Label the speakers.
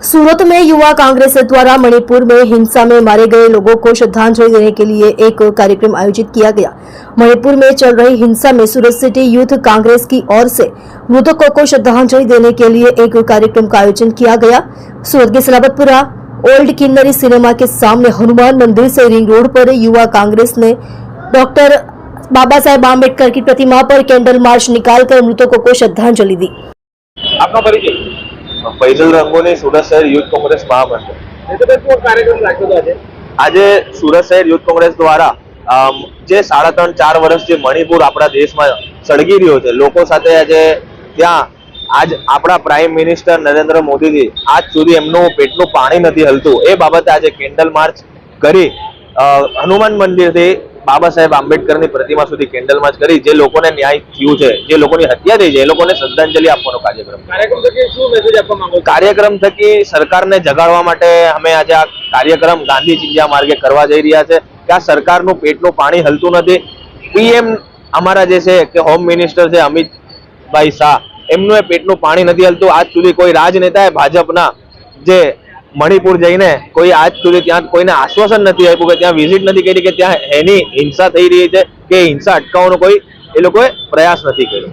Speaker 1: सूरत में युवा कांग्रेस द्वारा मणिपुर में हिंसा में मारे गए लोगों को श्रद्धांजलि देने के लिए एक कार्यक्रम आयोजित किया गया। मणिपुर में चल रही हिंसा में सूरत सिटी यूथ कांग्रेस की ओर से मृतकों को श्रद्धांजलि देने के लिए एक कार्यक्रम का आयोजन किया गया। सूरत के सलाबतपुरा ओल्ड किन्नरी सिनेमा के सामने हनुमान मंदिर से रिंग रोड पर युवा कांग्रेस ने डॉक्टर बाबा साहेब आम्बेडकर की प्रतिमा पर कैंडल मार्च निकालकर मृतकों को श्रद्धांजलि दी।
Speaker 2: आपका परिचय?
Speaker 3: फैजल रंगोनी, सूरत शहर यूथ कांग्रेस महामंडल। आज सूरत शहर यूथ कांग्रेस द्वारा જે 3.5-4 વર્ષ જે મણિપુર આપણા દેશમાં સળગી રહ્યો છે, લોકો સાથે આજે ત્યાં આજ આપણા પ્રાઇમ મિનિસ્ટર નરેન્દ્ર મોદીજી આજ સુધી એમનું પેટનું પાણી નથી હલતું, એ બાબતે આજે કેન્ડલ માર્ચ કરી હનુમાન મંદિરથી બાબા સાહેબ આંબેડકરની પ્રતિમા સુધી કેન્ડલ માર્ચ કરી જે લોકોને ન્યાય થયું છે, જે લોકોની હત્યા થઈ છે, એ લોકોને શ્રદ્ધાંજલિ આપવાનો કાર્યક્રમ થકી સરકારને જગાડવા માટે અમે આજે આ કાર્યક્રમ ગાંધી ચિંધ્યા માર્ગે કરવા જઈ રહ્યા છે કે આ સરકારનું પેટનું પાણી હલતું નથી। પીએમ અમારા જે છે કે હોમ મિનિસ્ટર છે અમિતભાઈ શાહ, એમનું એ પેટનું પાણી નથી હલતું। આજ સુધી કોઈ રાજનેતાએ ભાજપના જે મણિપુર જઈને કોઈ આજ સુધી ત્યાં કોઈને આશ્વાસન નથી આપ્યું કે ત્યાં વિઝિટ નથી કરી કે ત્યાં એની હિંસા થઈ રહી છે કે હિંસા અટકાવવાનો કોઈ એ લોકોએ પ્રયાસ નથી કર્યો।